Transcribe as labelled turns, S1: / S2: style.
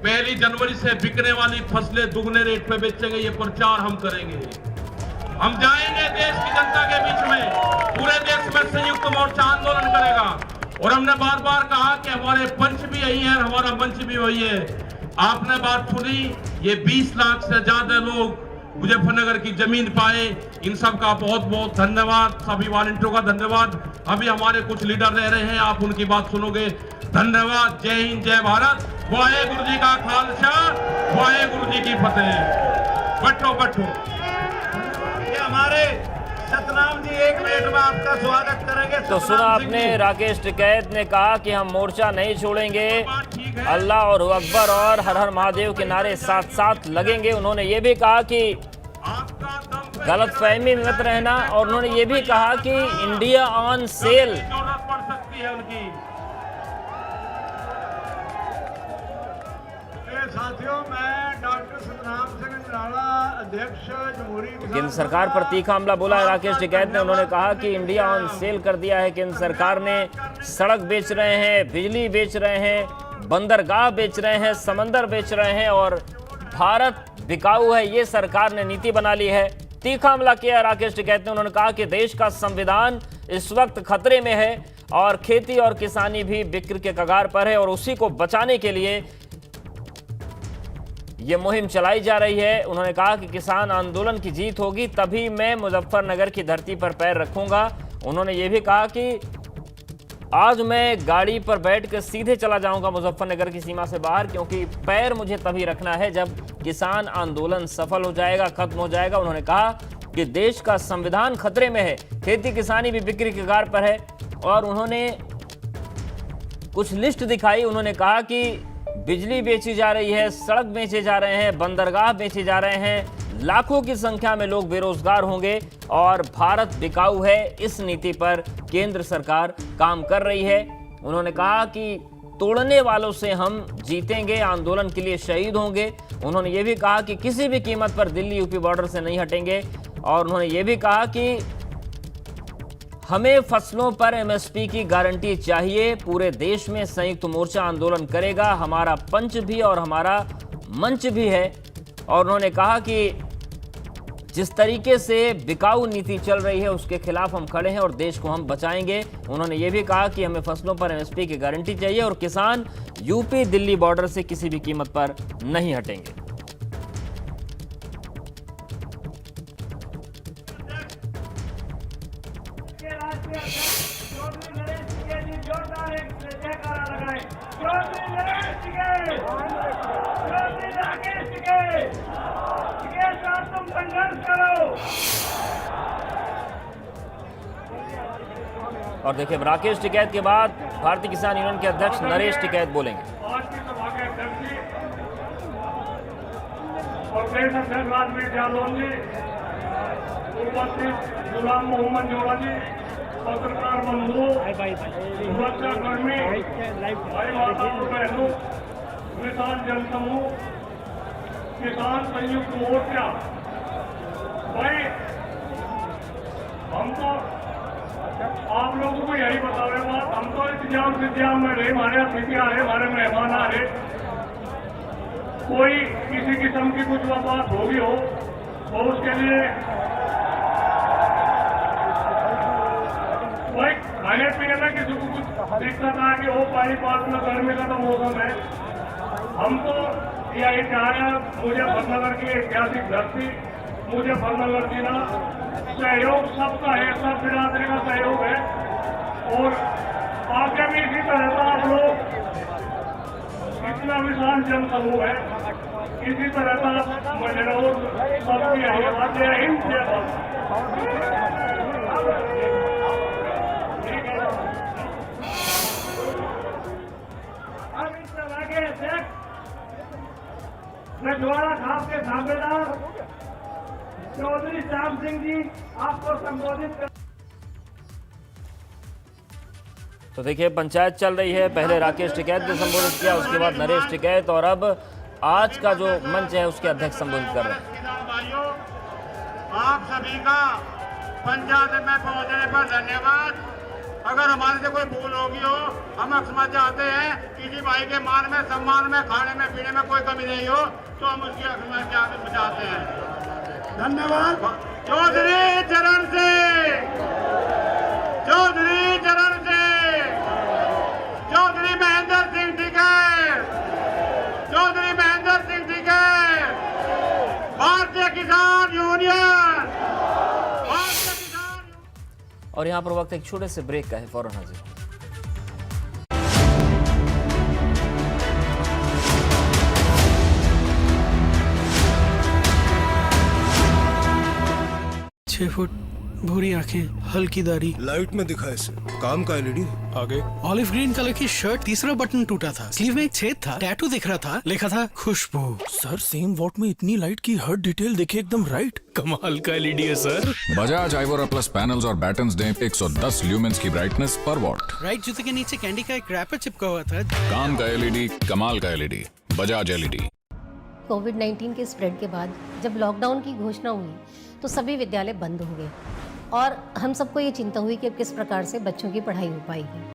S1: 1 जनवरी से बिकने वाली फसलें दुगने रेट पे बेचेंगे। ये प्रचार हम करेंगे। हम जाएंगे देश की जनता के बीच में, पूरे देश में संयुक्त मोर्चा आंदोलन करेगा। और हमने बार बार कहा कि हमारे पंच भी यही है, हमारा मंच भी वही है। आपने बात सुनी, ये 20 लाख से ज्यादा लोग मुजफ्फरनगर की जमीन पाए। इन सब का बहुत बहुत धन्यवाद, सभी वॉलंटियरों का धन्यवाद। अभी हमारे कुछ लीडर रह रहे हैं, आप उनकी बात सुनोगे। धन्यवाद। जय हिंद, जय भारत। वाहेगुरु जी का खालसा, वाहेगुरु जी की फतेह। बैठो बैठो।
S2: ये हमारे सतनाम जी 1 मिनट में आपका स्वागत करेंगे।
S3: तो सुना आपने, राकेश टिकैत ने कहा कि हम मोर्चा नहीं छोड़ेंगे, अल्लाह और अकबर और हर हर महादेव के नारे साथ साथ लगेंगे। उन्होंने ये भी कहा कि गलतफहमी में मत रहना, और उन्होंने ये भी कहा कि इंडिया ऑन सेल।
S1: जरूरत पड़ सकती है उनकी।
S2: साथियों, मैं डॉक्टर सतनाम सिंह निराला, अध्यक्ष जमहूरी
S3: केंद्र सरकार पर तीखा हमला बोला है राकेश टिकैत ने। उन्होंने कहा कि इंडिया ऑन सेल कर दिया है केंद्र सरकार ने। सड़क बेच रहे हैं, बिजली बेच रहे हैं, बंदरगाह बेच रहे हैं, समंदर बेच रहे हैं, और भारत बिकाऊ है, ये सरकार ने नीति बना ली है। तीखा हमला किया राकेश टिकैत ने। उन्होंने कहा कि देश का संविधान इस वक्त खतरे में है और खेती और किसानी भी बिक्री के कगार पर है, और उसी को बचाने के लिए ये मुहिम चलाई जा रही है। उन्होंने कहा कि किसान आंदोलन की जीत होगी तभी मैं मुजफ्फरनगर की धरती पर पैर रखूंगा। उन्होंने ये भी कहा कि आज मैं गाड़ी पर बैठकर सीधे चला जाऊंगा मुजफ्फरनगर की सीमा से बाहर, क्योंकि पैर मुझे तभी रखना है जब किसान आंदोलन सफल हो जाएगा, खत्म हो जाएगा। उन्होंने कहा कि देश का संविधान खतरे में है, खेती किसानी भी बिक्री के कगार पर है, और उन्होंने कुछ लिस्ट दिखाई। उन्होंने कहा कि बिजली बेची जा रही है, सड़क बेचे जा रहे हैं, बंदरगाह बेचे जा रहे हैं, लाखों की संख्या में लोग बेरोजगार होंगे, और भारत बिकाऊ है। इस नीति पर केंद्र सरकार काम कर रही है। उन्होंने कहा कि तोड़ने वालों से हम जीतेंगे, आंदोलन के लिए शहीद होंगे। उन्होंने ये भी कहा कि किसी भी कीमत पर दिल्ली यूपी बॉर्डर से नहीं हटेंगे, और उन्होंने ये भी कहा कि हमें फसलों पर एमएसपी की गारंटी चाहिए। पूरे देश में संयुक्त मोर्चा आंदोलन करेगा, हमारा पंच भी और हमारा मंच भी है। और उन्होंने कहा कि जिस तरीके से बिकाऊ नीति चल रही है उसके खिलाफ हम खड़े हैं और देश को हम बचाएंगे। उन्होंने ये भी कहा कि हमें फसलों पर एमएसपी की गारंटी चाहिए और किसान यूपी दिल्ली बॉर्डर से किसी भी कीमत पर नहीं हटेंगे। और देखिए, राकेश टिकैत के बाद भारतीय किसान यूनियन के अध्यक्ष नरेश टिकैत बोलेंगे।
S4: आज की सभा के अध्यक्ष जी और प्रदेश अध्यक्ष राजवीर जादव जी, उपस्थित गुलाम मोहम्मद जोड़ा जी, पत्रकार बंधु, सुरक्षा कर्मी, भाई माताओं बहनों, किसान जनसमूह, किसान संयुक्त मोर्चा, भाई हम तो आप लोगों को यही बता रहे बात, हम तो इंतजाम में रहे, हमारे अतिथि आ रहे, हमारे मेहमान आ रहे, कोई किसी किस्म की कुछ बात होगी हो तो उसके लिए भाई खाने पीने में किसी को कुछ दिक्कत आ कि हो पानी पास में गर्मी का तो मौसम है। हम तो यही चाह रहे हैं, मुजफ्फरनगर की ऐतिहासिक धरती, मुजफ्फरनगर जिला, सहयोग सबका है, सब बिरादरी का सहयोग है, और आगे भी इसी तरह का आप लोग, इतना विशाल जनसमूह है, इसी तरह का मजरोर सबकी है। जय हिंद, जय भारत। अब इस सभा के अध्यक्ष रजवाड़ा खास के साझेदार चौधरी श्याम सिंह जी आपको संबोधित कर।
S3: तो देखिए, पंचायत चल रही है। पहले राकेश टिकैत ने संबोधित किया, उसके बाद नरेश टिकैत, और अब आज का जो मंच है उसके अध्यक्ष संबोधित कर रहे हैं।
S2: किसान भाइयों, आप सभी का पंचायत में पहुंचने पर धन्यवाद। अगर हमारे से कोई भूल होगी हो, हम क्षमा चाहते हैं। किसी भाई के मान में, सम्मान में, खाने में, पीने में कोई कमी नहीं हो तो हम उसकी क्षमा चाहते हैं। धन्यवाद। चौधरी चरण सिंह, चौधरी चरण सिंह, चौधरी महेंद्र सिंह टिकैत, चौधरी महेंद्र सिंह टिकैत, भारतीय किसान यूनियन, भारतीय किसान।
S3: और यहाँ पर वक्त एक छोटे से ब्रेक का है, फौरन हाजिर।
S5: छह फुट, भूरी आंखें, हल्की दाढ़ी,
S6: लाइट में दिखा इसे, काम का एलईडी। आगे
S5: ऑलिव ग्रीन कलर की शर्ट, तीसरा बटन टूटा था, स्लीव में एक छेद था, टैटू दिख रहा था, लिखा था खुशबू।
S6: सर सेम वॉट में इतनी लाइट की हर डिटेल देखे, एकदम राइट।
S5: कमाल का एलईडी है सर।
S7: बजाज आइवोरा प्लस पैनल्स और बैटन्स दें 110 ल्यूमेंस की ब्राइटनेस पर वॉट।
S5: राइट जूते के नीचे कैंडी का एक रैपर चिपका हुआ था।
S7: काम का एलईडी, कमाल का एलईडी, बजाज एलईडी।
S8: कोविड-19 के स्प्रेड के बाद जब लॉकडाउन की घोषणा हुई तो सभी विद्यालय बंद हो गए और हम सबको ये चिंता हुई कि अब किस प्रकार से बच्चों की पढ़ाई हो पाएगी।